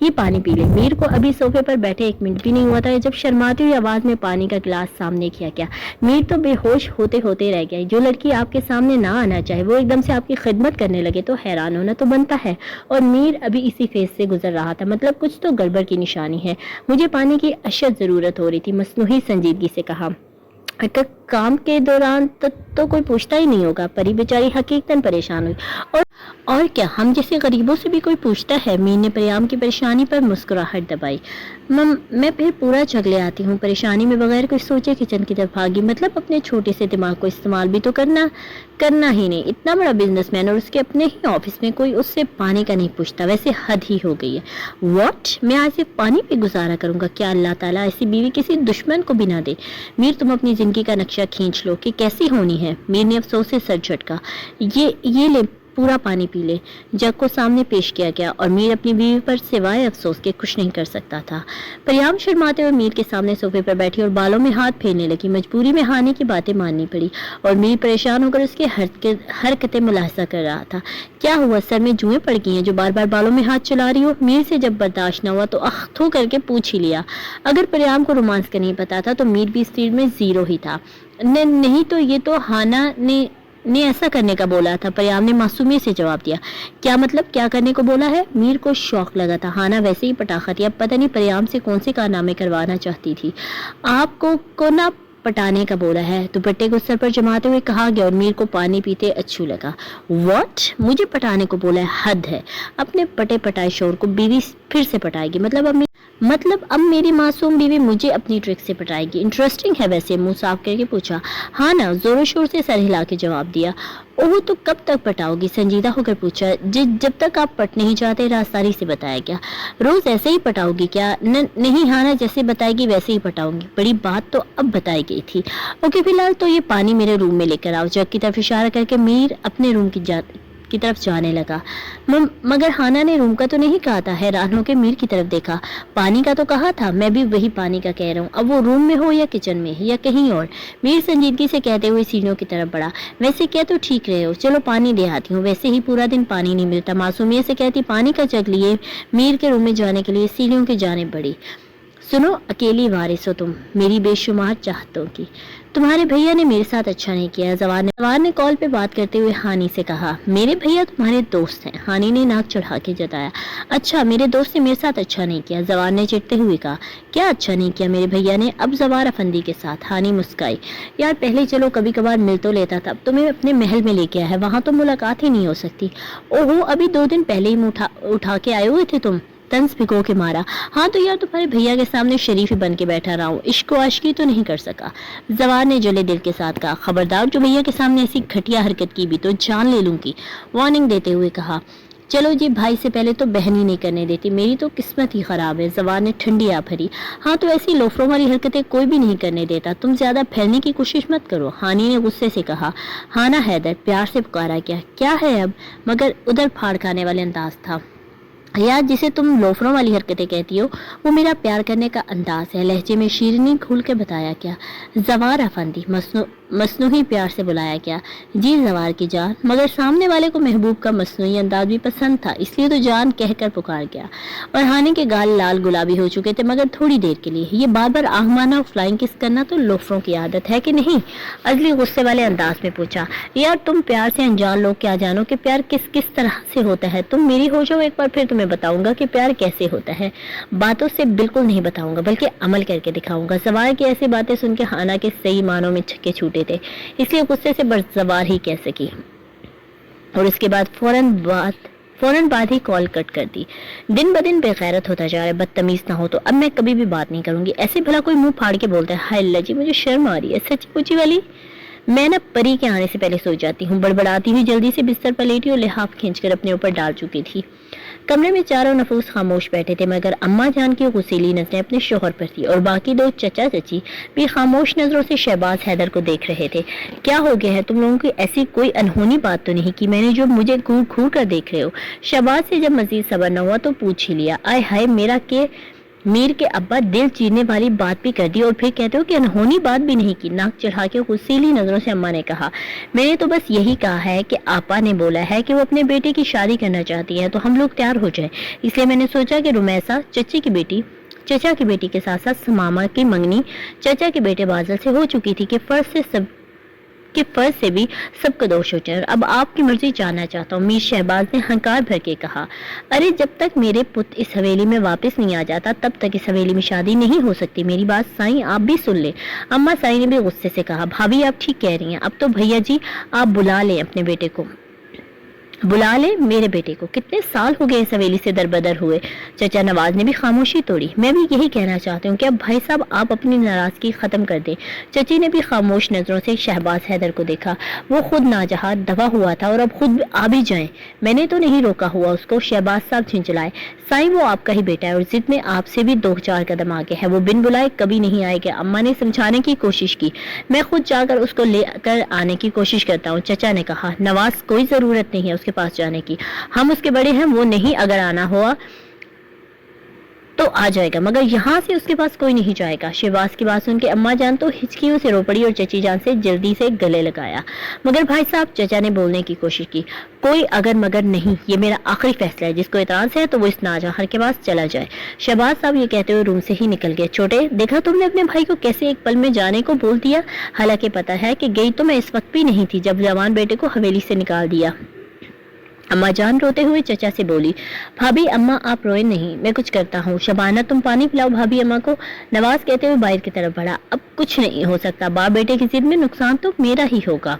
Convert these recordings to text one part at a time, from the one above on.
یہ پانی پی لے۔ میر کو ابھی صوفے پر بیٹھے 1 منٹ بھی نہیں ہوا تھا جب شرماتی ہوئی آواز میں پانی کا گلاس سامنے کیا گیا۔ میر تو بے ہوش ہوتے ہوتے رہ گیا۔ جو لڑکی آپ کے سامنے نہ آنا چاہے وہ ایک دم سے آپ کی خدمت کرنے لگے تو حیران ہونا تو بنتا ہے۔ اور میر ابھی اسی فیز سے گزر رہا تھا، مطلب کچھ تو گڑبڑ کی نشانی ہے، مجھے پانی کی اشد ضرورت ہو رہی تھی، مصنوعی سنجیدگی سے کہا۔ کام کے دوران تو کوئی پوچھتا ہی نہیں ہوگا۔ پری بیچاری حقیقتاً پریشان ہوئی۔ اور کیا ہم جیسے غریبوں سے بھی کوئی پوچھتا ہے؟ میر نے پریام کی پریشانی پر مسکراہٹ دبائی۔ میں پھر پورا چگلے آتی ہوں، پریشانی میں بغیر کچھ سوچے کچن کی طرف بھاگی۔ مطلب اپنے چھوٹے سے دماغ کو استعمال بھی تو کرنا ہی نہیں۔ اتنا بڑا بزنس مین اور اس کے اپنے ہی آفس میں کوئی اس سے پانی کا نہیں پوچھتا، ویسے حد ہی ہو گئی ہے۔ واٹ؟ میں آج صرف پانی پہ گزارا کروں گا؟ کیا اللہ تعالیٰ ایسی بیوی کسی دشمن کو بھی نہ دے؟ میر تم اپنی زندگی کا نقشہ کھینچ لو کہ کیسی ہونی ہے۔ میر نے افسوس سے سر جھٹکا۔ یہ لے پورا پانی پی لے۔ جگ کو سامنے پیش کیا گیا اور میر اپنی بیوی پر سوائے افسوس کے کچھ نہیں کر سکتا تھا۔ پریام شرماتے ہوئے میر کے سامنے صوفے پر بیٹھی اور بالوں میں ہاتھ پھیرنے لگی۔ مجبوری میں ہانی کی باتیں ماننی پڑی اور میر پریشان ہو کر اس کے حرکتیں ملاحظہ کر رہا تھا۔ کیا ہوا؟ سر میں جوئیں پڑ گئی ہیں جو بار بار بالوں میں ہاتھ چلا رہی ہو؟ میر سے جب برداشت نہ ہوا تو تھو کر کے پوچھ ہی لیا۔ اگر پریام کو رومانس کا نہیں پتا تھا تو میر بھی اس فیلڈ میں زیرو ہی تھا۔ نہیں تو یہ تو ہانا نے ایسا کرنے کا بولا تھا، پریام نے معصومیت سے جواب دیا۔ کیا مطلب؟ کیا کرنے کو بولا ہے؟ میر کو شوق لگا تھا۔ ہانا ویسے ہی پٹاخہ تھی، اب پتہ نہیں پریام سے کون سے کارنامے کروانا چاہتی تھی۔ آپ کو نہ پٹانے کا بولا ہے، دوپٹے کو سر پر جماتے ہوئے کہا گیا اور میر کو پانی پیتے اچھو لگا۔ واٹ؟ مجھے پٹانے کو بولا ہے؟ حد ہے۔ اپنے پٹے پٹائے شور کو بیوی پھر سے پٹائے گی؟ مطلب اب میری معصوم بیوی مجھے اپنی ٹرک سے پٹائے گی؟ انٹرسٹنگ ہے ویسے، منہ صاف کر کے پوچھا۔ ہاں نا، زور و شور سے سر ہلا کے جواب دیا۔ اوہ تو کب تک پٹاؤ گی؟ سنجیدہ ہو کر پوچھا۔ جب تک آپ پٹ نہیں چاہتے، رازداری سے بتایا گیا۔ روز ایسے ہی پٹاؤ گی کیا؟ نہیں ہاں نا، جیسے بتائے گی ویسے ہی پٹاؤں گی۔ بڑی بات تو اب بتائی گئی تھی۔ اوکے فی الحال تو یہ پانی میرے روم میں لے کر آؤ۔ جگ کی طرف اشارہ کر کے میر اپنے روم کی طرف جانے لگا۔ مگر ہانا نے روم کا تو نہیں کہا تھا؟ حیران ہو کے میر کی طرف دیکھا۔ پانی کا تو کہا تھا، میں بھی وہی پانی کا کہہ رہا ہوں۔ اب وہ روم میں ہو یا کچن میں یا کہیں اور؟ میر سنجیدگی سے کہتے ہوئے سیڑھیوں کی طرف بڑھا۔ ویسے کیا تو ٹھیک رہے ہو، چلو پانی دے آتی ہوں، ویسے ہی پورا دن پانی نہیں ملتا۔ معصومیت سے کہتی پانی کا جگ لیے میر کے روم میں جانے کے لیے سیڑھیوں کی جانب بڑھی۔ سنو، اکیلی وارث ہو تم میری بے شمار چاہتوں کی۔ تمہارے بھیا نے میرے ساتھ اچھا نہیں کیا، زوار نے کال پہ بات کرتے ہوئے ہانی سے کہا۔ میرے بھیا تمہارے دوست ہیں، ہانی نے ناک چڑھا کے جتایا۔ اچھا، میرے دوست نے میرے ساتھ اچھا نہیں کیا، زوار نے چڑھتے ہوئے کہا۔ کیا اچھا نہیں کیا میرے بھیا نے؟ اب زوار افندی کے ساتھ؟ ہانی مسکائی۔ یار پہلے چلو کبھی کبھار مل تو لیتا تھا، اب تمہیں اپنے محل میں لے کے آیا ہے، وہاں تو ملاقات ہی نہیں ہو سکتی۔ اوہو، ابھی 2 دن پہلے ہی اٹھا کے آئے ہوئے تھے تم؟ طنز بھگو کے مارا۔ ہاں تو یار تمہارے بھیا کے سامنے شریف ہی بن کے بیٹھا رہا ہوں، عشق و عاشقی تو نہیں کر سکا۔ زوار نے جلے دل کے ساتھ کہا۔ خبردار، جو بھیا کے سامنے ایسی گھٹیا حرکت کی بھی تو جان لے لوں گی، وارننگ دیتے ہوئے کہا۔ چلو جی، بھائی سے پہلے تو بہن ہی نہیں کرنے دیتی، میری تو قسمت ہی خراب ہے۔ زوار نے ٹھنڈی آ بھری۔ ہاں تو ایسی لوفروں والی حرکتیں کوئی بھی نہیں کرنے دیتا، تم زیادہ پھیلنے کی کوشش مت کرو، ہانی نے غصے سے کہا۔ ہانا حیدر پیار سے پکارا گیا۔ کیا ہے اب؟ مگر ادھر پھاڑ کھانے والے انداز تھا۔ یا جسے تم لوفروں والی حرکتیں کہتی ہو وہ میرا پیار کرنے کا انداز ہے، لہجے میں شیرینی کھول کے بتایا کیا۔ زوار افندی مصنوعی پیار سے بلایا گیا۔ جی زوار کی جان، مگر سامنے والے کو محبوب کا مصنوعی انداز بھی پسند تھا، اس لیے تو جان کہہ کر پکار گیا۔ اور ہانی کے گال لال گلابی ہو چکے تھے، مگر تھوڑی دیر کے لیے۔ یہ بار بار آنکھ مارنا اور فلائنگ کس کرنا تو لوفروں کی عادت ہے کہ نہیں؟ ازلی غصے والے انداز میں پوچھا۔ یار تم پیار سے انجان لوگ کیا جانو کہ پیار کس طرح سے ہوتا ہے، تم میری ہو جاؤ ایک بار، پھر تمہیں بتاؤں گا کہ پیار کیسے ہوتا ہے۔ باتوں سے بالکل نہیں بتاؤں گا، بلکہ عمل کر کے دکھاؤں گا۔ زوار کی ایسی باتیں سن کے ہانا کے صحیح معنوں میں چھکے چھوٹے تھے، اس لیے غصے سے زوار ہی کہہ سکی اور اس کے بعد فوراً بعد ہی کال کٹ کر دی۔ دن بدن بے غیرت ہوتا جا رہا ہے، بدتمیز نہ ہو تو اب میں کبھی بھی بات نہیں کروں گی۔ ایسے بھلا کوئی منہ پھاڑ کے بولتا ہے؟ ہائے اللہ جی، مجھے شرم آ رہی ہے، سچی پوچھی والی۔ میں نا پری کے آنے سے پہلے سو جاتی ہوں، بڑبڑاتی ہوئی جلدی سے بستر پر لیٹی اور لحاف کھینچ کر اپنے اوپر ڈال چکی تھی۔ کمرے میں چاروں نفوس خاموش بیٹھے تھے، مگر اماں جان کی غصیلی نظریں اپنے شوہر پر تھی اور باقی 2 چچا چچی بھی خاموش نظروں سے شہباز حیدر کو دیکھ رہے تھے۔ کیا ہو گیا ہے؟ تم لوگوں کی ایسی کوئی انہونی بات تو نہیں کی میں نے جو مجھے گھور کر دیکھ رہے ہو؟ شہباز سے جب مزید صبر نہ ہوا تو پوچھ ہی لیا۔ آئے ہائے، میرا کہ میر کے ابا دل چیرنے والی بات بھی کر دی اور پھر کہتے ہو کہ انہونی بات بھی نہیں کی. ناک چڑھا کے غصیلی نظروں سے اماں نے کہا, میں نے تو بس یہی کہا ہے کہ آپا نے بولا ہے کہ وہ اپنے بیٹے کی شادی کرنا چاہتی ہے تو ہم لوگ تیار ہو جائیں, اس لیے میں نے سوچا کہ رمیسا چچا کی بیٹی کے ساتھ ساتھ ماما کی منگنی چچا کے بیٹے بازل سے ہو چکی تھی کہ فرض سے بھی سب کا دوش ہو جائے, اور اب آپ کی مرضی جاننا چاہتا ہوں. میر شہباز نے ہنکار بھر کے کہا, ارے جب تک میرے پت اس حویلی میں واپس نہیں آ جاتا تب تک اس حویلی میں شادی نہیں ہو سکتی. میری بات سائیں آپ بھی سن لیں. اماں سائیں نے بھی غصے سے کہا, بھابھی آپ ٹھیک کہہ رہی ہیں, اب تو بھیا جی آپ بلا لیں اپنے بیٹے کو, بلا لے میرے بیٹے کو, کتنے سال ہو گئے اس حویلی سے دربدر ہوئے. چچا نواز نے بھی خاموشی توڑی, میں بھی یہی کہنا چاہتی ہوں کہ اب بھائی صاحب آپ اپنی ناراضگی ختم کر دیں. چچی نے بھی خاموش نظروں سے شہباز حیدر کو دیکھا, وہ خود ناجہاد دبا ہوا تھا اور اب خود آ بھی جائیں, میں نے تو نہیں روکا ہوا اس کو. شہباز صاحب جھنجھلائے, سائیں وہ آپ کا ہی بیٹا ہے اور ضد میں آپ سے بھی 2-4 قدم آگے ہے, وہ بن بلائے کبھی نہیں آئے گا. اماں نے سمجھانے کی کوشش کی, میں خود جا کر اس کو لے کر آنے کی کوشش کرتا ہوں. چچا نے کہا, نواز کوئی ضرورت نہیں ہے اس کے پاس جانے کی, ہم اس کے بڑے ہیں, وہ نہیں اگر آنا ہوا تو آ جائے گا, مگر یہاں سے اس کے پاس کوئی نہیں جائے گا. شہباز کی بات سن کے اماں جان تو ہچکیوں سے رو پڑی اور چچی جان سے جلدی سے گلے لگایا. مگر بھائی صاحب, چچا نے بولنے کی کوشش کی, کوئی اگر مگر نہیں, یہ میرا آخری فیصلہ ہے, جس کو اعتراض ہے تو وہ اس ناجہر کے پاس چلا جائے. شہباز صاحب یہ کہتے ہوئے روم سے ہی نکل گئے. چھوٹے, دیکھا تم نے اپنے بھائی کو کیسے ایک پل میں جانے کو بول دیا, حالانکہ پتا ہے کہ گئی تو میں اس وقت بھی نہیں تھی جب جوان بیٹے کو حویلی سے نکال دیا. اماں جان روتے ہوئے چچا سے بولی, بھابھی اماں آپ روئے نہیں, میں کچھ کرتا ہوں. شبانہ تم پانی پلاؤ بھابھی اماں کو. نواز کہتے ہوئے باہر کی طرف بڑھا, اب کچھ نہیں ہو سکتا, باپ بیٹے کی ضد میں نقصان تو میرا ہی ہوگا.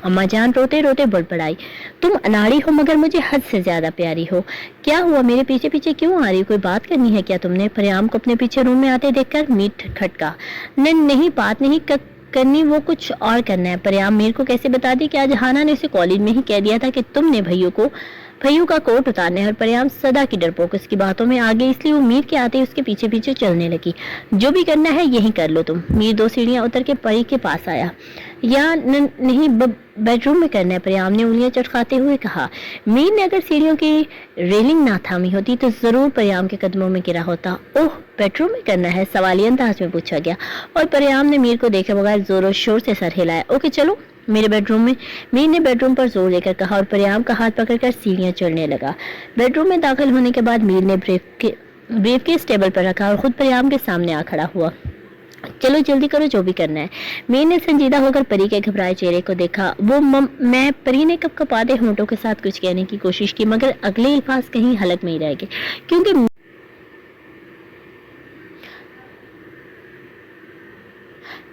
اماں جان روتے روتے بڑبڑائی, تم اناڑی ہو مگر مجھے حد سے زیادہ پیاری ہو. کیا ہوا, میرے پیچھے پیچھے کیوں آ رہی, کوئی بات کرنی ہے کیا تم نے؟ پریام کو اپنے پیچھے روم میں آتے دیکھ کر میٹ کھٹکا, نہیں بات نہیں کرنی, وہ کچھ اور کرنا ہے. پریام میر کو کیسے بتا دی کہ آج ہانا نے اسے کالج میں ہی کہہ دیا تھا کہ تم نے بھائیوں کا کوٹ اتارنا ہے, اور پریام صدا کی ڈرپوک اس کی باتوں میں آگے, اس لیے وہ میر کے آتے اس کے پیچھے پیچھے چلنے لگی. جو بھی کرنا ہے یہی کر لو تم. میر 2 سیڑھیاں اتر کے پری کے پاس آیا. یا نہیں بیڈ روم میں کرنا ہے, پریام نے انگلیاں چٹکاتے ہوئے کہا. میر نے اگر سیڑھیوں کی ریلنگ نہ تھامی ہوتی تو ضرور پریام کے قدموں میں گرا ہوتا. اوہ, بیڈ روم میں کرنا ہے, سوالیہ انداز میں پوچھا گیا, اور پریام نے میر کو دیکھے بغیر زور و شور سے سر ہلایا. اوکے چلو میرے بیڈ روم میں. میر نے بیڈ روم پر زور دے کر کہا اور پریام کا ہاتھ پکڑ کر سیڑھیاں چڑھنے لگا. بیڈ روم میں داخل ہونے کے بعد میر نے بریف کیس ٹیبل پر رکھا اور خود پریام کے سامنے آ کھڑا ہوا. چلو جلدی کرو, جو بھی کرنا ہے. میر نے سنجیدہ ہو کر پری کے گھبرائے چہرے کو دیکھا. میں پری نے کب کپاتے ہونٹوں کے ساتھ کچھ کہنے کی کوشش کی, مگر اگلے الفاظ کہیں حلق میں ہی رہ گئے, کیونکہ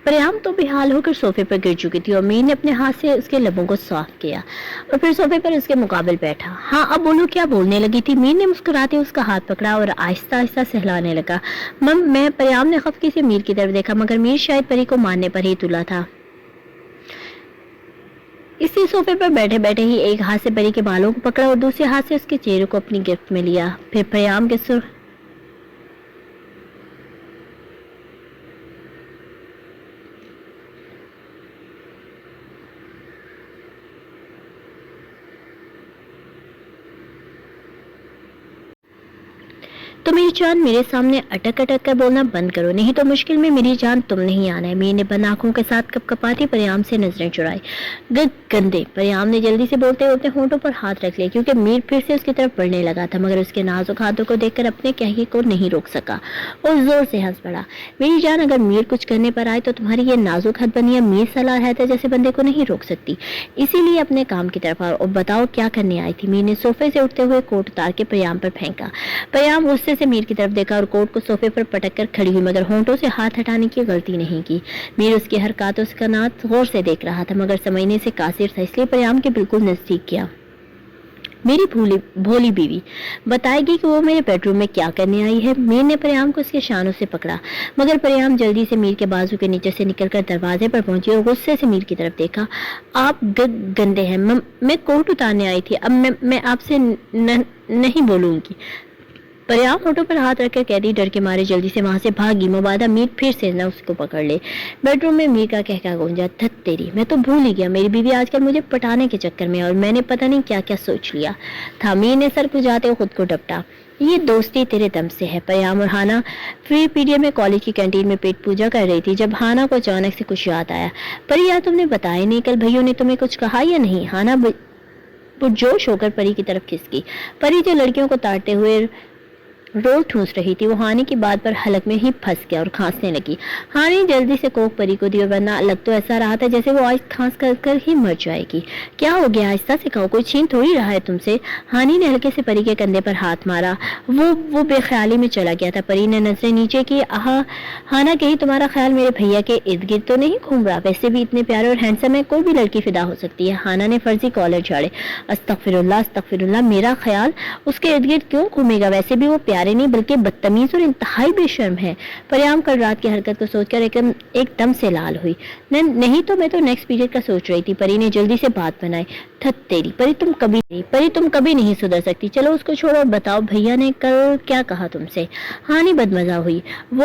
پریام تو بحال ہو کر صوفے پر گر چکی تھی اور میر نے اپنے ہاتھ سے اس کے لبوں کو صاف کیا اور پھر صوفے پر اس کے مقابل بیٹھا. ہاں اب بولو, کیا بولنے لگی تھی؟ میر نے مسکراتے اس کا ہاتھ پکڑا اور آہستہ آہستہ سہلانے لگا. میں پریام نے خفگی سے میر کی طرف دیکھا, مگر میر شاید پری کو مارنے پر ہی تلا تھا. اسی صوفے پر بیٹھے بیٹھے ہی ایک ہاتھ سے پری کے بالوں کو پکڑا اور دوسرے ہاتھ سے اس کے چہرے کو اپنی گرفت میں لیا. پھر پریام کے تو میری جان میرے سامنے اٹک اٹک کر بولنا بند کرو, نہیں تو مشکل میں میری جان تم نہیں آنا ہے. میر نے بند آنکھوں کے ساتھ کپ کپاتی پریام سے نظریں چرائی. گندے, پریام نے جلدی سے بولتے ہوتے ہونٹوں پر ہاتھ رکھ لیا, کیونکہ میر پھر سے اس کی طرف بڑھنے لگا تھا, مگر اس کے نازک ہاتھوں کو دیکھ کر اپنے کہے کو نہیں روک سکا اور زور سے ہنس پڑا. میری جان, اگر میر کچھ کرنے پر آئے تو تمہاری یہ نازک ہاتھ بنی میر صلاح حیدر جیسے بندے کو نہیں روک سکتی, اسی لیے اپنے کام کی طرف آؤ اور بتاؤ کیا کرنے آئی تھی. میر نے صوفے سے اٹھتے ہوئے کوٹ اتار کے پریام پر پھینکا. پریام غصے سے میر کی طرف دیکھا اور کوٹ کو صوفے پر پٹک کر کھڑی ہوئی, مگر ہونٹوں سے ہاتھ ہٹانے کی غلطی نہیں کی. میر اس کی حرکاتوں سے کنات غور سے دیکھ رہا تھا, مگر سمجھنے سے قاصر تھا, اس لیے پریام کے بالکل نزدیک کیا. میری بھولی بیوی بتائے گی کہ وہ میرے بیڈ روم میں کیا کرنے آئی ہے. میر نے پریام کو اس کے شانوں سے پکڑا, مگر پریام جلدی سے میر کے بازو کے نیچے سے نکل کر دروازے پر پہنچی اور غصے سے میر کی طرف دیکھا. آپ گندے ہیں, میں کوٹ اتارنے آئی تھی, اب میں آپ سے نہیں بولوں گی. پریام ہونٹوں پر ہاتھ رکھ کر کہتی, ڈر کے مارے جلدی سے وہاں سے بھاگی, مبادہ میر پھر سے نہ اس کو پکڑ لے. بیڈ روم میں میر کا کہکا گونجا, دھت تیری, میں تو بھول ہی گیا, میری بیوی آج کل مجھے پٹانے کے چکر میں اور میں نے پتہ نہیں کیا کیا سوچ لیا تھا. میر نے سر کھجاتے خود کو ڈپٹا. یہ دوستی تیرے دم سے ہے۔ پیام اور ہانا فری پیریڈ میں کالج کی کینٹین میں پیٹ پوجا کر رہی تھی جب ہانا کو اچانک سے کچھ یاد آیا۔ پری یار تم نے بتایا نہیں کل بھائیوں نے تمہیں کچھ کہا یا نہیں؟ ہانا پرجوش ہو کر پری کی طرف کھسکی۔ پری جو لڑکیوں کو تاڑتے ہوئے رو ٹھونس رہی تھی وہ ہانی کی بات پر حلق میں ہی پھنس گیا اور کھانسنے لگی۔ ہانی جلدی سے کوک پری کو دی اور ورنہ لگ تو ایسا رہا تھا جیسے وہ آج کھانس کر ہی مر جائے گی۔ کیا ہو گیا؟ آہستہ سے کہو، کوئی چھین تھوڑی رہا ہے تم سے۔ ہانی نے ہلکے سے پری کے کندھے پر ہاتھ مارا۔ وہ بے خیالی میں چلا گیا تھا۔ پری نے نظریں نیچے کی۔ ہانا کہیں تمہارا خیال میرے بھیا کے ارد گرد تو نہیں گھوم رہا؟ ویسے بھی اتنے پیارے اور ہینڈسم ہے، کوئی بھی لڑکی فدا ہو سکتی ہے۔ ہانا نے فرضی کالر جھاڑے۔ استغفر اللہ، میرا خیال اس کے ارد گرد کیوں گھومے گا؟ ویسے بھی وہ پیارے نہیں بلکہ بدتمیز اور انتہائی بے شرم ہے۔ پریام کل رات کی حرکت کو سوچ کر ایک دم سے لال ہوئی۔ نہیں تو میں تو نیکسٹ پیریڈ کا سوچ رہی تھی۔ پری نے جلدی سے بات بنائی۔ تھت تیری پری، تم کبھی نہیں سدھر سکتی۔ چلو اس کو چھوڑو اور بتاؤ بھیا نے کل کیا کہا تم سے؟ ہانی بدمزہ ہوئی۔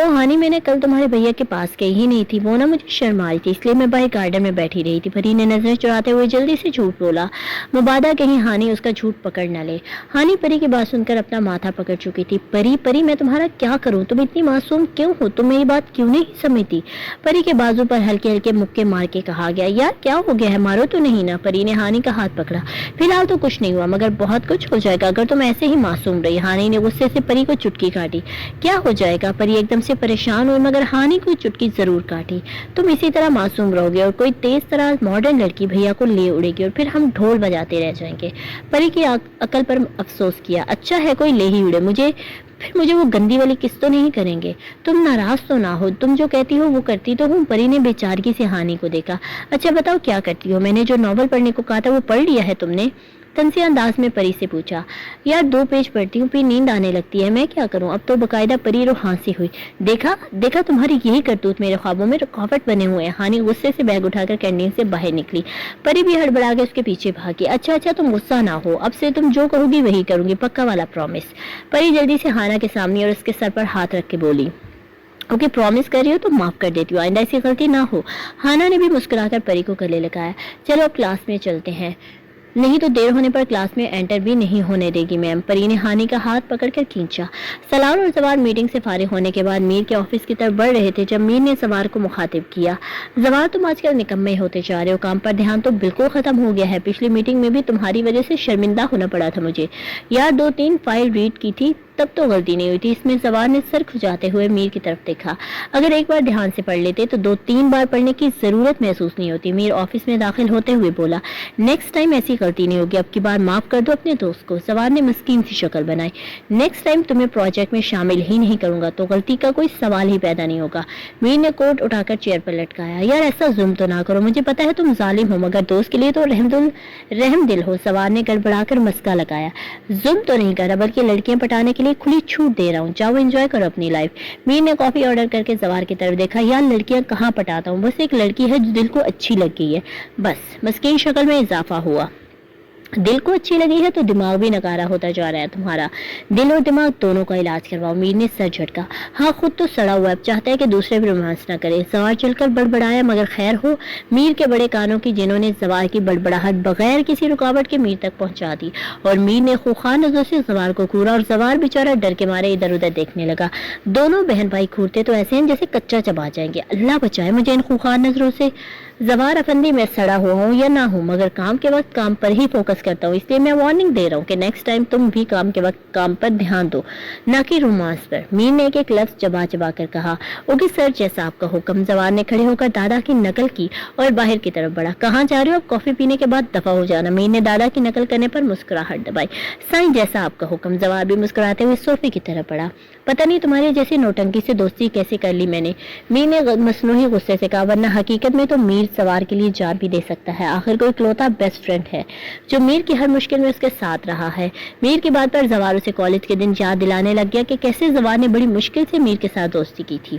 ہانی میں نے کل تمہارے بھیا کے پاس گئی ہی نہیں تھی، وہ نا مجھے شرم آ رہی تھی، اس لیے میں باہر گارڈن میں بیٹھی رہی تھی۔ پری نے نظریں چراتے ہوئے جلدی سے جھوٹ بولا، مبادا کہیں ہانی اس کا جھوٹ پکڑ نہ لے۔ ہانی پری کی بات سن کر اپنا ماتھا پکڑ چکی تھی۔ پری میں تمہارا کیا کروں؟ تم اتنی معصوم کیوں ہو؟ تم میری بات کیوں نہیں سمجھتی؟ پری کے بازو پر ہلکے ہلکے مکے مار کے کہا گیا۔ یار کیا ہو گیا ہے؟ مارو تو نہیں نا؟ پری نے ہانی کا ہاتھ پکڑا۔ فی الحال تو کچھ نہیں ہوا مگر بہت کچھ ہو جائے گا اگر تم ایسے ہی معصوم رہی۔ ہانی نے غصے سے پری کو چٹکی کاٹی۔ کیا ہو جائے گا؟ پری ایک دم سے پریشان ہوئی مگر ہانی کو چٹکی ضرور کاٹی۔ تم اسی طرح معصوم رہو گے اور کوئی تیز طرح ماڈرن لڑکی بھیا کو لے اڑے گی اور پھر ہم ڈھول بجاتے رہ جائیں گے۔ پری کی عقل پر افسوس کیا۔ اچھا ہے کوئی لے ہی اڑے، مجھے وہ گندی والی کس تو نہیں کریں گے۔ تم ناراض تو نہ ہو، تم جو کہتی ہو وہ کرتی تو ہوں۔ پری نے بیچارگی سے ہانی کو دیکھا۔ اچھا بتاؤ کیا کرتی ہو؟ میں نے جو ناول پڑھنے کو کہا تھا وہ پڑھ لیا ہے تم نے؟ تنسی انداز میں پری سے پوچھا۔ یار 2 پیج پڑھتی ہوں پھر نیند آنے لگتی ہے، میں کیا کروں؟ اب تو باقاعدہ پری روحانسی ہوئی۔ دیکھا تمہاری یہی کرتوت میرے خوابوں میں رکاوٹ بنے ہوئے ہیں۔ ہانی غصے سے بیگ اٹھا کر کینٹین سے باہر نکلی۔ پری بھی ہڑبڑا کے اس کے پیچھے بھاگی۔ اچھا تم غصہ نہ ہو، اب سے تم جو کہو گی وہی کروں گی، پکا والا پرومس۔ پری جلدی سے ہانا کے سامنے اور اس کے سر پر ہاتھ رکھ کے بولی۔ اوکے پرومس کر رہی ہو تو معاف کر دیتی ہوں، آئندہ ایسی غلطی نہ ہو۔ ہانا نے بھی مسکرا کر پری کو گلے لگایا۔ چلو اب کلاس میں چلتے ہیں، نہیں تو دیر ہونے پر کلاس میں انٹر بھی نہیں ہونے دے گی میم۔ پری نے ہانی کا ہاتھ پکڑ کر کھینچا۔ سلار اور زوار میٹنگ سے فارغ ہونے کے بعد میر کے آفس کی طرف بڑھ رہے تھے جب میر نے زوار کو مخاطب کیا۔ زوار تم آج کل نکمے ہوتے جا رہے ہو، کام پر دھیان تو بالکل ختم ہو گیا ہے۔ پچھلی میٹنگ میں بھی تمہاری وجہ سے شرمندہ ہونا پڑا تھا مجھے۔ یار 2-3 فائل ریڈ کی تھی تب تو غلطی نہیں ہوئی تھی۔ اس میں زوار نے سر کھجاتے ہوئے میر کی طرف دیکھا۔ اگر ایک بار دھیان سے پڑھ لیتے تو 2-3 بار پڑھنے کی ضرورت محسوس نہیں ہوتی۔ میر آفس میں داخل ہوتے ہوئے بولا۔ نیکسٹ ٹائم ایسی غلطی نہیں ہوگی، اب کی بار معاف کر دو اپنے دوست کو۔ زوار نے مسکین سی شکل بنائی۔ نیکسٹ ٹائم تمہیں پروجیکٹ میں شامل ہی نہیں کروں گا تو غلطی کا کوئی سوال ہی پیدا نہیں ہوگا۔ میر نے کوٹ اٹھا کر چیئر پر لٹکایا۔ یار ایسا ظلم تو نہ کرو، مجھے پتا ہے تم ظالم ہو مگر دوست کے لیے تو رحم دل ہو۔ زوار نے گڑبڑا کر مسکا لگایا۔ ظلم تو نہیں کرا بلکہ لڑکیاں پٹانے کے لیے کھلی چھوٹ دے رہا ہوں، جاؤ انجوائے کرو اپنی لائف۔ میر نے کافی آرڈر کر کے زوار کی طرف دیکھا۔ یار لڑکیاں کہاں پٹاتا ہوں، بس ایک لڑکی ہے جو دل کو اچھی لگ گئی ہے بس۔ مسکین شکل میں اضافہ ہوا۔ دل کو اچھی لگی ہے تو دماغ بھی نکارا ہوتا جا رہا ہے تمہارا۔ دل اور دماغ دونوں کا علاج کرواؤ۔ میر نے سر جھٹکا۔ ہاں خود تو سڑا ہوا ہے، اب چاہتا ہے کہ دوسرے بھی رومانس نہ کرے۔ زوار چل کر بڑبڑایا مگر خیر ہو میر کے بڑے کانوں کی جنہوں نے زوار کی بڑبڑاہٹ بغیر کسی رکاوٹ کے میر تک پہنچا دی اور میر نے خوخار نظروں سے زوار کو گھورا اور زوار بیچارہ ڈر کے مارے ادھر ادھر دیکھنے لگا۔ دونوں بہن بھائی گھورتے تو ایسے ہیں جیسے کچا چبا جائیں گے، اللہ بچائے مجھے ان خوخار نظروں سے۔ زوار افندی میں سڑا ہوا ہوں یا نہ ہوں مگر کام کے وقت کام پر ہی فوکس کرتا ہوں، اس لیے میں وارننگ دے رہا ہوں کہ نیکسٹ ٹائم تم بھی کام کے وقت کام پر دھیان دو نہ کہ رومانس پر۔ میر نے ایک لفظ چبا چبا کر کہا۔ اوکے سر جیسا آپ کا حکم۔ زوار نے کھڑے ہو کر دادا کی نقل کی اور باہر کی طرف بڑھا۔ کہاں جا رہے ہو؟ اب کافی پینے کے بعد دفع ہو جانا۔ میر نے دادا کی نقل کرنے پر مسکراہٹ دبائی۔ سائن جیسا آپ کا حکم۔ زوار بھی مسکراتے ہوئے صوفے کی طرف بڑھا۔ پتہ نہیں تمہاری جیسی نوٹنکی سے دوستی کیسے کر لی میں نے، میر نے مصنوعی غصے سے کہا، ورنہ حقیقت میں تو میر زوار کے لیے جان بھی دے سکتا ہے، آخر کوئی اکلوتا بیسٹ فرینڈ ہے جو میر کی ہر مشکل میں اس کے ساتھ رہا ہے۔ میر کی بات پر زوار اسے کالج کے دن یاد دلانے لگ گیا کہ کیسے زوار نے بڑی مشکل سے میر کے ساتھ دوستی کی تھی۔